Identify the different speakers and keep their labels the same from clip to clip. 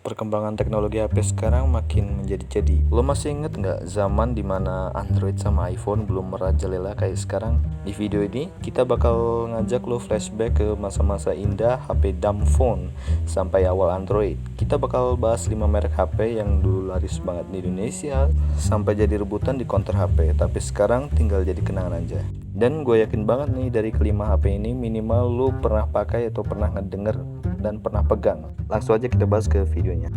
Speaker 1: Perkembangan teknologi HP sekarang makin menjadi-jadi. Lo masih inget nggak zaman dimana Android sama iPhone belum merajalela kayak sekarang? Di video ini kita bakal ngajak lo flashback ke masa-masa indah HP dumb phone sampai awal Android. Kita bakal bahas 5 merek HP yang dulu laris banget di Indonesia sampai jadi rebutan di counter HP, tapi sekarang tinggal jadi kenangan aja. Dan gue yakin banget nih, dari kelima HP ini minimal lu pernah pakai atau pernah ngedenger dan pernah pegang. Langsung aja kita bahas ke videonya.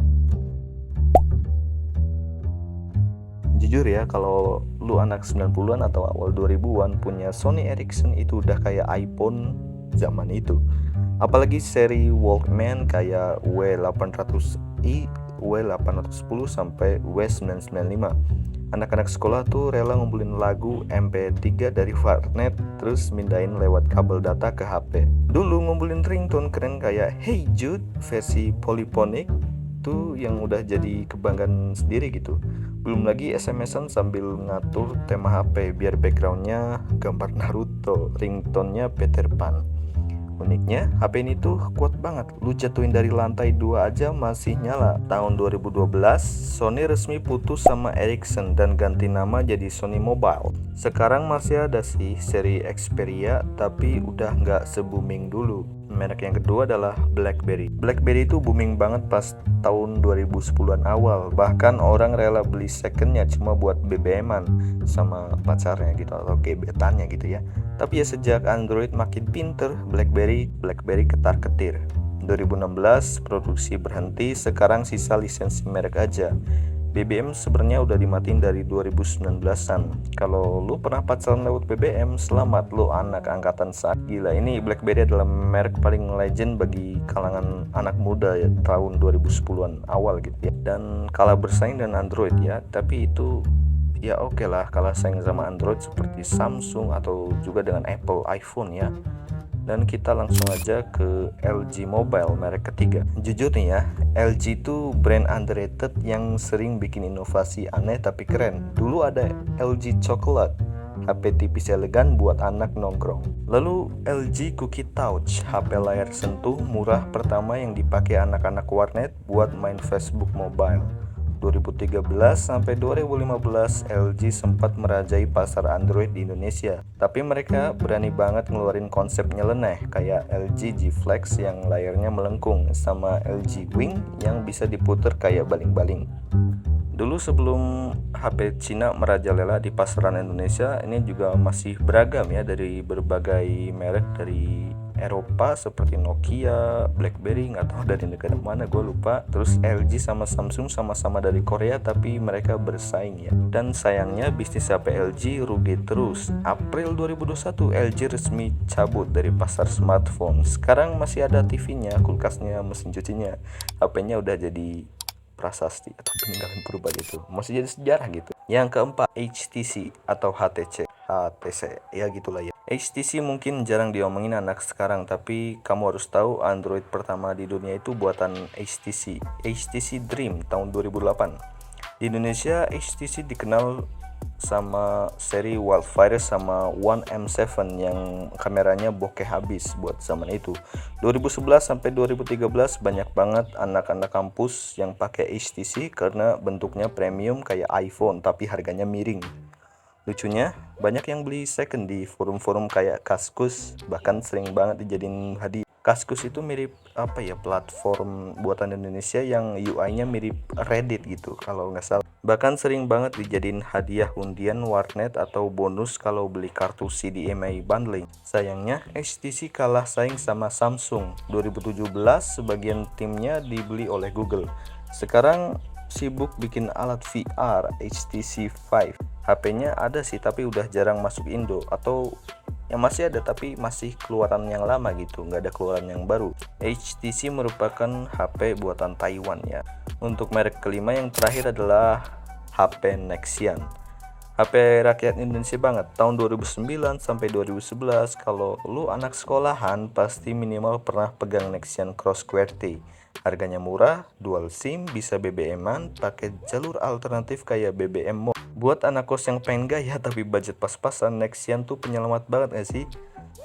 Speaker 1: Jujur ya, kalau lu anak 90-an atau awal 2000-an punya Sony Ericsson itu udah kayak iPhone zaman itu. Apalagi seri Walkman kayak W800i, W810 sampai W995. Anak-anak sekolah tuh rela ngumpulin lagu MP3 dari warnet terus mindahin lewat kabel data ke HP. Dulu ngumpulin ringtone keren kayak Hey Jude versi polyphonic tuh yang udah jadi kebanggaan sendiri gitu. Belum lagi SMS-an sambil ngatur tema HP biar backgroundnya gambar Naruto, ringtone-nya Peter Pan. Uniknya, HP ini tuh kuat banget. Lu jatuhin dari lantai 2 aja masih nyala. Tahun 2012, Sony resmi putus sama Ericsson dan ganti nama jadi Sony Mobile. Sekarang masih ada sih seri Xperia, tapi udah nggak se-booming dulu. Merek yang kedua adalah BlackBerry. BlackBerry itu booming banget pas tahun 2010-an awal. Bahkan orang rela beli secondnya cuma buat BBM-an sama pacarnya gitu, atau gebetannya gitu ya. Tapi ya sejak Android makin pinter, BlackBerry ketar-ketir. 2016 produksi berhenti, sekarang sisa lisensi merek aja. BBM sebenarnya udah dimatiin dari 2019-an. Kalau lu pernah pacaran lewat BBM, selamat, lu anak angkatan saat. Gila, ini BlackBerry adalah merek paling legend bagi kalangan anak muda ya, tahun 2010-an awal gitu ya. Dan kalah bersaing dengan Android ya, tapi itu ya oke lah, kalah saing sama Android seperti Samsung atau juga dengan Apple iPhone ya. Dan kita langsung aja ke LG Mobile, merek ketiga. Jujur nih ya, LG itu brand underrated yang sering bikin inovasi aneh tapi keren. Dulu ada LG Chocolate, HP tipis elegan buat anak nongkrong. Lalu LG Cookie Touch, HP layar sentuh murah pertama yang dipakai anak-anak warnet buat main Facebook Mobile. 2013 sampai 2015 LG sempat merajai pasar Android di Indonesia. Tapi mereka berani banget ngeluarin konsep nyeleneh kayak LG G Flex yang layarnya melengkung sama LG Wing yang bisa diputer kayak baling-baling. Dulu sebelum HP Cina merajalela di pasaran Indonesia, ini juga masih beragam ya, dari berbagai merek dari Eropa seperti Nokia, BlackBerry, nggak tahu dari negara mana gue lupa. Terus LG sama Samsung sama-sama dari Korea tapi mereka bersaing ya. Dan sayangnya bisnis HP LG rugi terus. April 2021 LG resmi cabut dari pasar smartphone. Sekarang masih ada TV-nya, kulkasnya, mesin cucinya. HP-nya udah jadi prasasti atau peninggalan purba gitu, masih jadi sejarah gitu. Yang keempat, HTC atau HTC ya gitulah ya. HTC mungkin jarang diomongin anak sekarang, tapi kamu harus tahu Android pertama di dunia itu buatan HTC Dream tahun 2008. Di Indonesia HTC dikenal sama seri Wildfire sama One M7 yang kameranya bokeh habis buat zaman itu. 2011 sampai 2013 banyak banget anak-anak kampus yang pakai HTC karena bentuknya premium kayak iPhone tapi harganya miring. Lucunya, banyak yang beli second di forum-forum kayak Kaskus, bahkan sering banget dijadiin hadiah. Kaskus itu mirip apa ya, platform buatan Indonesia yang UI-nya mirip Reddit gitu kalau nggak salah. Bahkan sering banget dijadiin hadiah undian warnet atau bonus kalau beli kartu CDMA bundling. Sayangnya HTC kalah saing sama Samsung. 2017 sebagian timnya dibeli oleh Google. Sekarang sibuk bikin alat VR HTC Vive. HP-nya ada sih tapi udah jarang masuk Indo, atau yang masih ada tapi masih keluaran yang lama gitu, nggak ada keluaran yang baru. HTC merupakan HP buatan Taiwan ya. Untuk merek kelima yang terakhir adalah HP Nexian. HP rakyat Indonesia banget, tahun 2009 sampai 2011. Kalau lu anak sekolahan pasti minimal pernah pegang Nexian Cross QWERTY. Harganya murah, dual SIM, bisa BBM-an, pakai jalur alternatif kayak BBM Mode. Buat anak kos yang pengen gaya tapi budget pas-pasan, Nexian tuh penyelamat banget gak sih?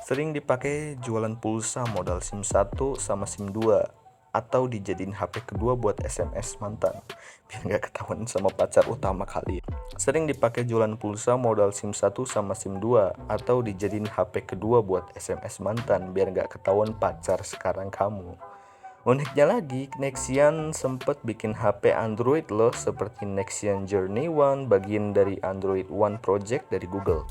Speaker 1: Sering dipakai jualan pulsa modal SIM 1 sama SIM 2. atau dijadiin HP kedua buat SMS mantan biar nggak ketahuan sama pacar utama kalian. Sering dipakai jualan pulsa modal SIM 1 sama SIM 2 atau dijadiin HP kedua buat SMS mantan biar nggak ketahuan pacar sekarang kamu. Uniknya lagi, Nexian sempet bikin HP Android loh, seperti Nexian Journey One, bagian dari Android One Project dari Google.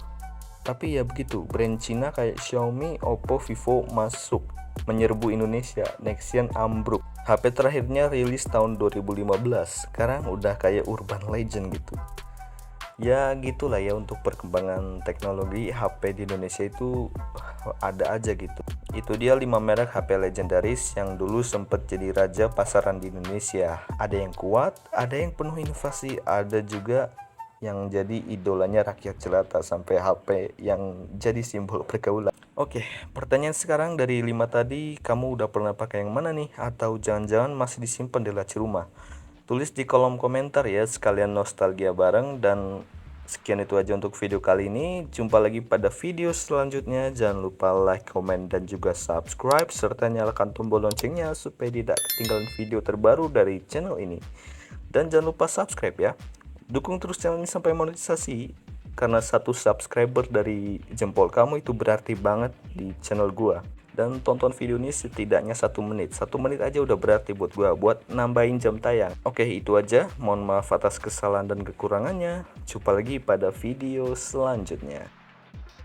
Speaker 1: Tapi ya begitu, brand Cina kayak Xiaomi, Oppo, Vivo masuk menyerbu Indonesia. Nexian ambruk. HP terakhirnya rilis tahun 2015, sekarang udah kayak urban legend gitu. Ya gitulah ya, untuk perkembangan teknologi HP di Indonesia itu ada aja gitu. Itu dia 5 merek HP legendaris yang dulu sempet jadi raja pasaran di Indonesia. Ada yang kuat, ada yang penuh inovasi, ada juga yang jadi idolanya rakyat jelata sampai HP yang jadi simbol pergaulan. Oke, pertanyaan sekarang dari 5 tadi, kamu udah pernah pakai yang mana nih? Atau jangan-jangan masih disimpan di laci rumah? Tulis di kolom komentar ya, sekalian nostalgia bareng. Dan sekian itu aja untuk video kali ini. Jumpa lagi pada video selanjutnya. Jangan lupa like, komen, dan juga subscribe, serta nyalakan tombol loncengnya supaya tidak ketinggalan video terbaru dari channel ini. Dan jangan lupa subscribe ya. Dukung terus channel ini sampai monetisasi, karena satu subscriber dari jempol kamu itu berarti banget di channel gua. Dan tonton video ini setidaknya 1 menit. 1 menit aja udah berarti buat gua, buat nambahin jam tayang. Oke, itu aja. Mohon maaf atas kesalahan dan kekurangannya. Jumpa lagi pada video selanjutnya.